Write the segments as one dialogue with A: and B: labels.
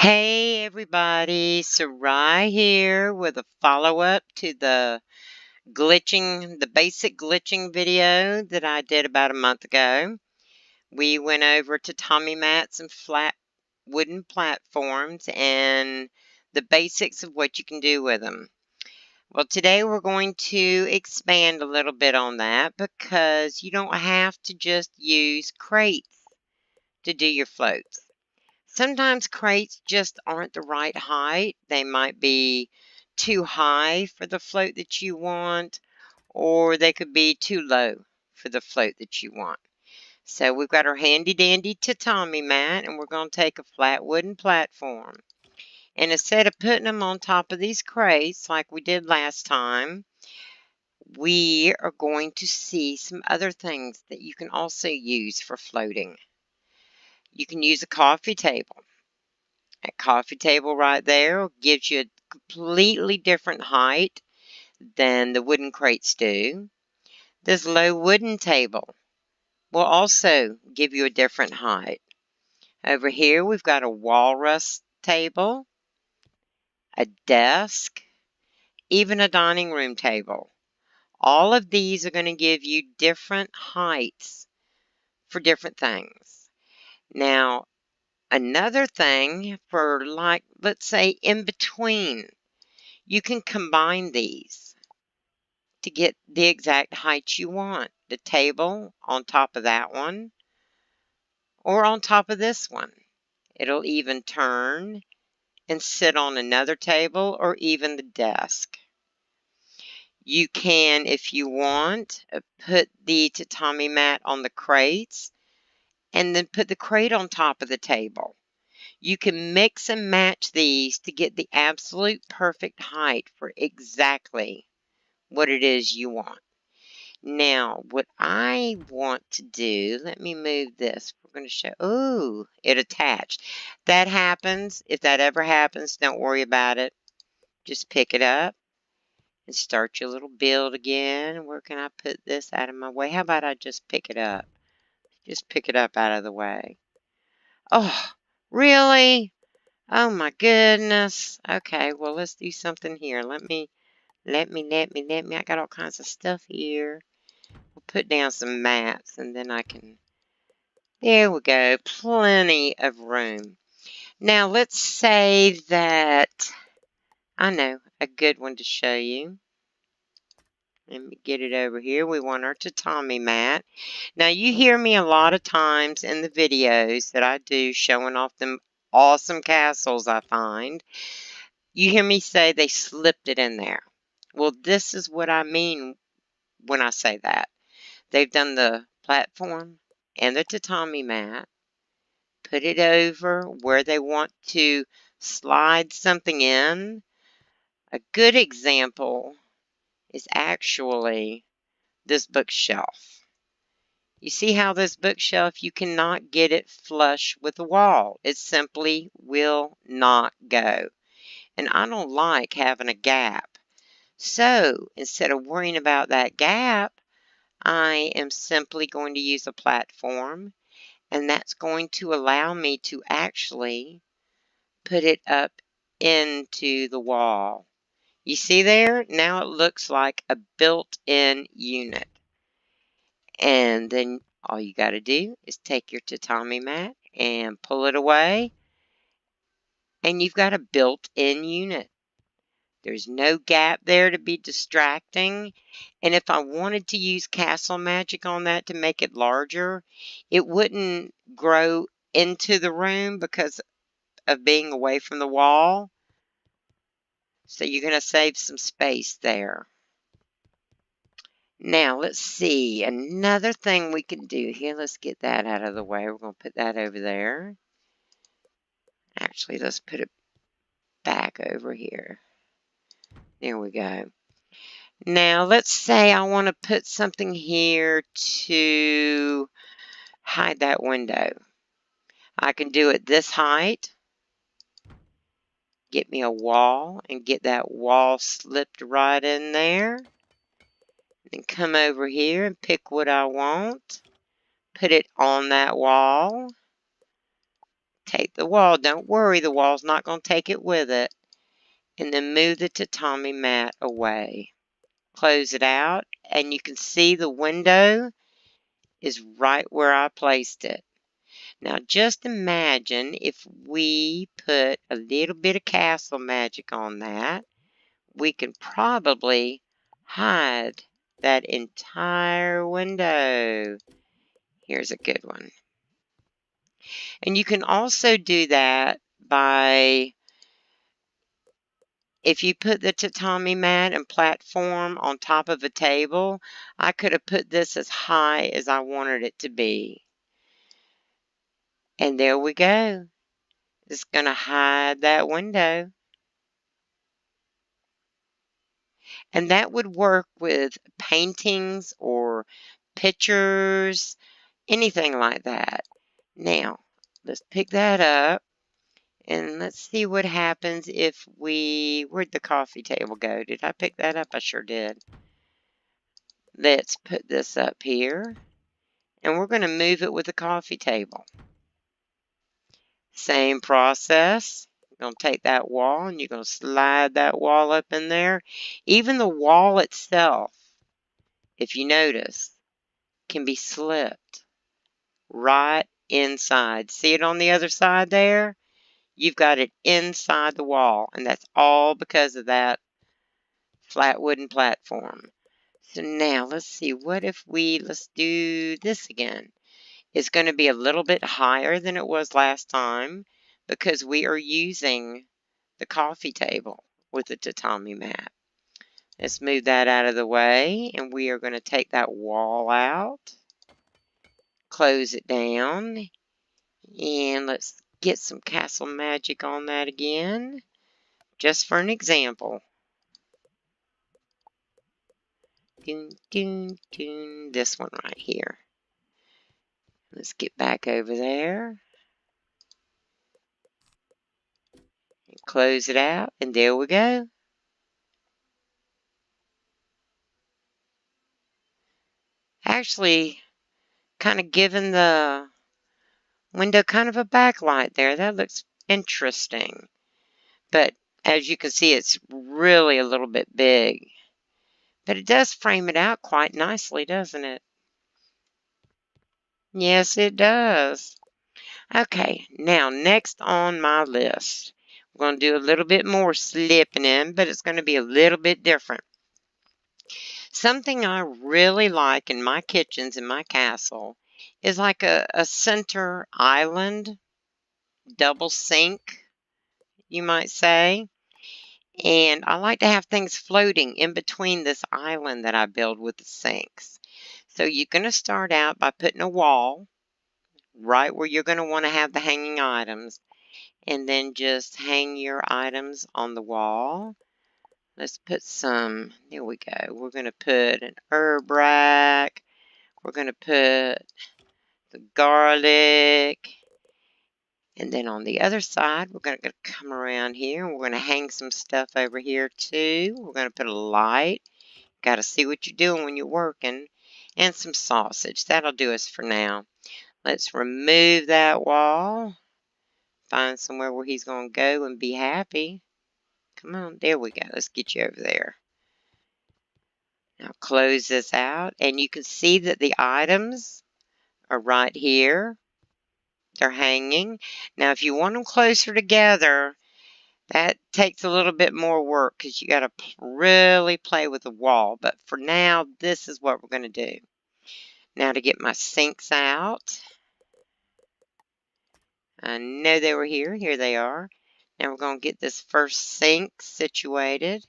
A: Hey everybody, Sarai here with a follow-up to the basic glitching video that I did about a month ago. We went over to Tommy mats and flat wooden platforms and the basics of what you can do with them. Well, today we're going to expand a little bit on that because you don't have to just use crates to do your floats. Sometimes crates just aren't the right height. They might be too high for the float that you want, or they could be too low for the float that you want. So we've got our handy dandy tatami mat, and we're going to take a flat wooden platform. And instead of putting them on top of these crates like we did last time, we are going to see some other things that you can also use for floating. You can use a coffee table. That coffee table right there gives you a completely different height than the wooden crates do. This low wooden table will also give you a different height. Over here we've got a walrus table, a desk, even a dining room table. All of these are going to give you different heights for different things. Now, another thing for, like, let's say in between, you can combine these to get the exact height you want. The table on top of that one or on top of this one. It'll even turn and sit on another table or even the desk. You can, if you want, put the tatami mat on the crates and then put the crate on top of the table. You can mix and match these to get the absolute perfect height for exactly what it is you want. Now, what I want to do, let me move this. We're going to show, oh, it attached. That happens. If that ever happens, don't worry about it. Just pick it up and start your little build again. Where can I put this out of my way? How about I just pick it up? Just pick it up out of the way. Oh, really? Oh my goodness. Okay, well, let's do something here. Let me. I got all kinds of stuff here. We'll put down some mats and then I can, there we go, plenty of room. Now let's say that, I know, a good one to show you. Let me get it over here. We want our tatami mat. Now you hear me a lot of times in the videos that I do showing off them awesome castles I find. You hear me say they slipped it in there. Well, this is what I mean when I say that. They've done the platform and the tatami mat, put it over where they want to slide something in. A good example is actually this bookshelf. You see how this bookshelf, you cannot get it flush with the wall. It simply will not go. And I don't like having a gap. So instead of worrying about that gap, I am simply going to use a platform, and that's going to allow me to actually put it up into the wall. You see there? Now it looks like a built-in unit. And then all you got to do is take your tatami mat and pull it away, and you've got a built-in unit. There's no gap there to be distracting. And if I wanted to use Castle Magic on that to make it larger, it wouldn't grow into the room because of being away from the wall. So you're going to save some space there. Now, let's see. Another thing we can do here. Let's get that out of the way. We're going to put that over there. Actually, let's put it back over here. There we go. Now, let's say I want to put something here to hide that window. I can do it this height. Get me a wall and get that wall slipped right in there. Then come over here and pick what I want. Put it on that wall. Take the wall. Don't worry, the wall's not going to take it with it. And then move the tatami mat away. Close it out, and you can see the window is right where I placed it. Now just imagine if we put a little bit of castle magic on that, we can probably hide that entire window. Here's a good one. And you can also do that by, if you put the tatami mat and platform on top of a table, I could have put this as high as I wanted it to be. And there we go. It's going to hide that window. And that would work with paintings or pictures, anything like that. Now, let's pick that up. And let's see what happens if where'd the coffee table go? Did I pick that up? I sure did. Let's put this up here. And we're going to move it with the coffee table. Same process. You're going to take that wall and you're going to slide that wall up in there. Even the wall itself, if you notice, can be slipped right inside. See it on the other side there? You've got it inside the wall, and that's all because of that flat wooden platform. So now let's see, let's do this again. It's going to be a little bit higher than it was last time because we are using the coffee table with the tatami mat. Let's move that out of the way, and we are going to take that wall out, close it down, and let's get some castle magic on that again, just for an example. This one right here. Let's get back over there and close it out, and there we go. Actually, kind of giving the window kind of a backlight there. That looks interesting. But as you can see, it's really a little bit big. But it does frame it out quite nicely, doesn't it? Yes, it does. Okay, now next on my list, I'm going to do a little bit more slipping in, but it's going to be a little bit different. Something I really like in my kitchens in my castle is like a center island, double sink, you might say. And I like to have things floating in between this island that I build with the sinks. So you're going to start out by putting a wall right where you're going to want to have the hanging items. And then just hang your items on the wall. Let's put some, there we go. We're going to put an herb rack. We're going to put the garlic. And then on the other side, we're going to come around here and we're going to hang some stuff over here too. We're going to put a light. Got to see what you're doing when you're working. And some sausage. That'll do us for now. Let's remove that wall. Find somewhere where he's going to go and be happy. Come on, there we go. Let's get you over there. Now close this out, and you can see that the items are right here. They're hanging. Now, if you want them closer together, that takes a little bit more work because you got to really play with the wall. But for now, this is what we're going to do. Now to get my sinks out. I know they were here. Here they are. Now we're going to get this first sink situated.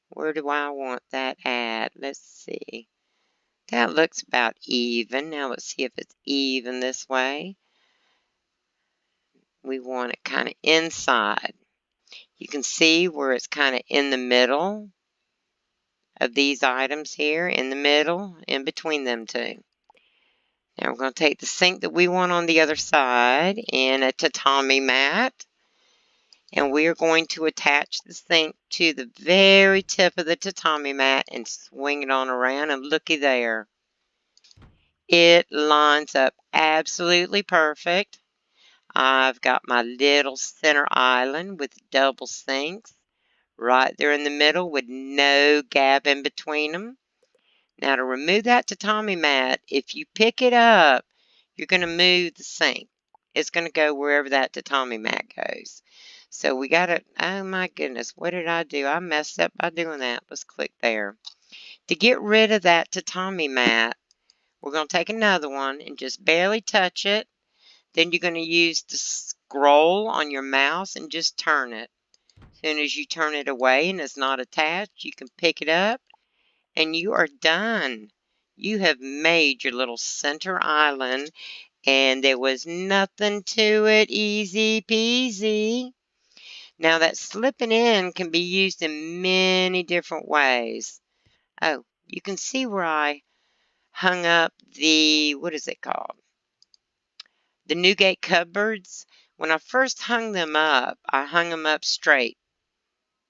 A: Where do I want that at? Let's see. That looks about even. Now let's see if it's even this way. We want it kind of inside. You can see where it's kind of in the middle of these items here, in the middle, in between them two. Now we're going to take the sink that we want on the other side and a tatami mat. And we are going to attach the sink to the very tip of the tatami mat and swing it on around. And looky there. It lines up absolutely perfect. I've got my little center island with double sinks right there in the middle with no gap in between them. Now to remove that tatami mat, if you pick it up, you're going to move the sink. It's going to go wherever that tatami mat goes. So we got to, oh my goodness, what did I do? I messed up by doing that. Let's click there. To get rid of that tatami mat, we're going to take another one and just barely touch it. Then you're going to use the scroll on your mouse and just turn it. As soon as you turn it away and it's not attached, you can pick it up and you are done. You have made your little center island and there was nothing to it. Easy peasy. Now that slipping in can be used in many different ways. Oh, you can see where I hung up the, what is it called? The Newgate cupboards. When I first hung them up, I hung them up straight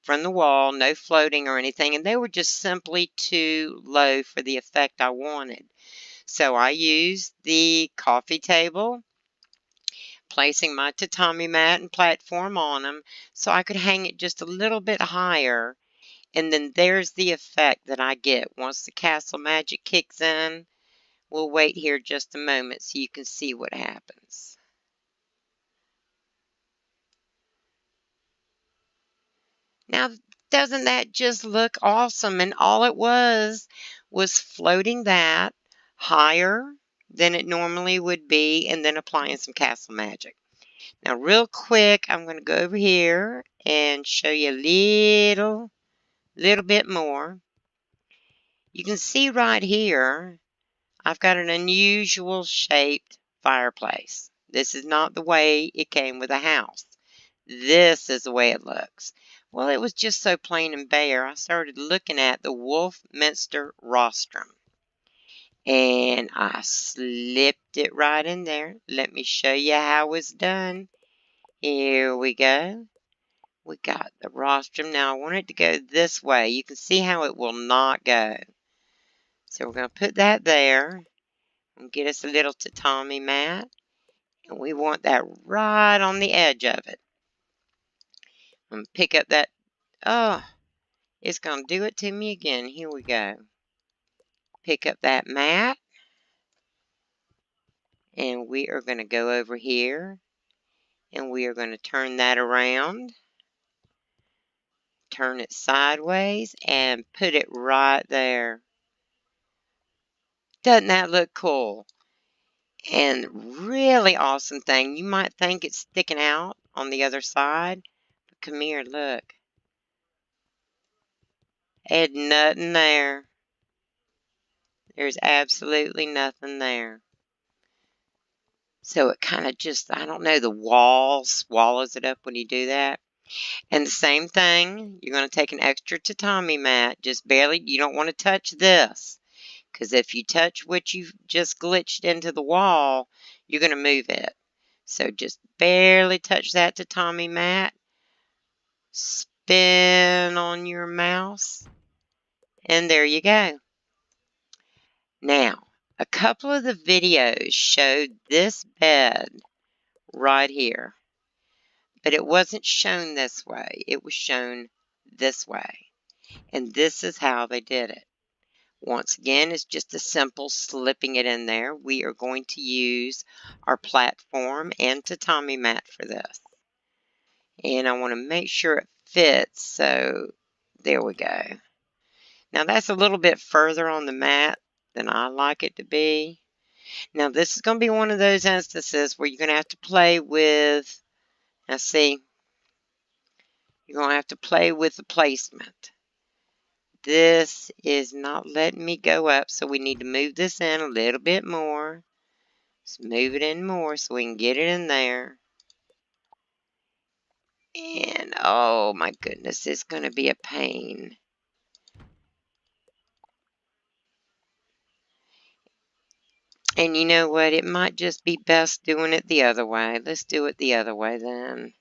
A: from the wall, no floating or anything, and they were just simply too low for the effect I wanted. So I used the coffee table, placing my tatami mat and platform on them so I could hang it just a little bit higher. And then there's the effect that I get once the castle magic kicks in. We'll wait here just a moment so you can see what happens. Now, doesn't that just look awesome? And all it was floating that higher than it normally would be and then applying some castle magic. Now, real quick, I'm going to go over here and show you a little bit more. You can see right here, I've got an unusual shaped fireplace. This is not the way it came with a house. This is the way it looks. Well, it was just so plain and bare, I started looking at the Wolfminster rostrum. And I slipped it right in there. Let me show you how it's done. Here we go. We got the rostrum. Now I want it to go this way. You can see how it will not go. So we're going to put that there and get us a little tatami mat. And we want that right on the edge of it. I'm going to pick up that. Oh, it's going to do it to me again. Here we go. Pick up that mat. And we are going to go over here. And we are going to turn that around. Turn it sideways and put it right there. Doesn't that look cool? And really awesome thing, you might think it's sticking out on the other side, but come here, look. Had nothing there. There's absolutely nothing there. So it kind of just, I don't know, the wall swallows it up when you do that. And the same thing, you're going to take an extra tatami mat, just barely, you don't want to touch this. Because if you touch what you've just glitched into the wall, you're going to move it. So just barely touch that tatami mat. Spin on your mouse. And there you go. Now, a couple of the videos showed this bed right here. But it wasn't shown this way. It was shown this way. And this is how they did it. Once again, it's just a simple slipping it in there. We are going to use our platform and tatami mat for this. And I want to make sure it fits. So there we go. Now that's a little bit further on the mat than I like it to be. Now this is going to be one of those instances where you're going to have to play with, let's see, you're going to have to play with the placement. This is not letting me go up, so we need to move this in a little bit more. Let's move it in more so we can get it in there. And oh my goodness, it's going to be a pain. And you know what? It might just be best doing it the other way. Let's do it the other way then.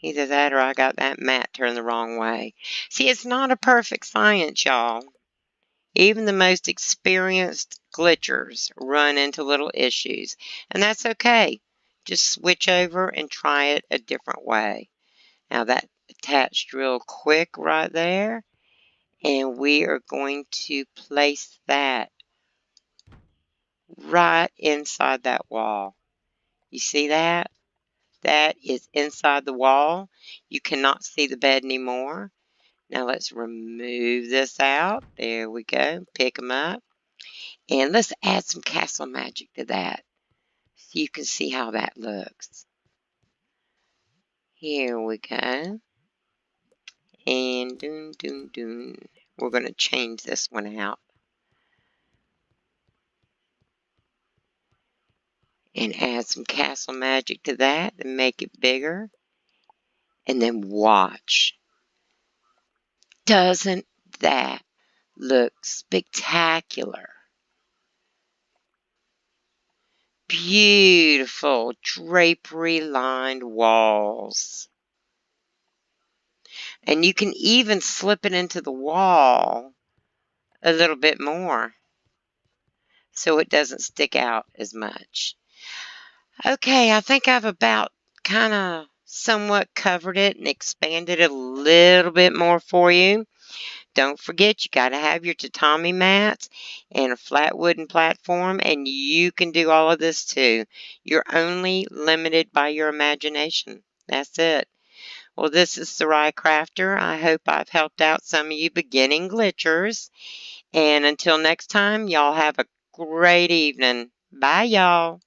A: Either that or I got that mat turned the wrong way. See, it's not a perfect science, y'all. Even the most experienced glitchers run into little issues. And that's okay. just switch over and try it a different way. Now that attached real quick right there, and we are going to place that right inside that wall. You see that? That is inside the wall. You cannot see the bed anymore. Now let's remove this out. There we go. Pick them up. And let's add some castle magic to that so you can see how that looks. Here we go. And doon, doon, doon. We're going to change this one out. And add some castle magic to that and make it bigger. And then watch. Doesn't that look spectacular? Beautiful drapery lined walls. And you can even slip it into the wall a little bit more so it doesn't stick out as much. Okay, I think I've about kind of somewhat covered it and expanded it a little bit more for you. Don't forget, you got to have your tatami mats and a flat wooden platform, and you can do all of this too. You're only limited by your imagination. That's it. Well, this is Sarai Crafter. I hope I've helped out some of you beginning glitchers. And until next time, y'all have a great evening. Bye, y'all.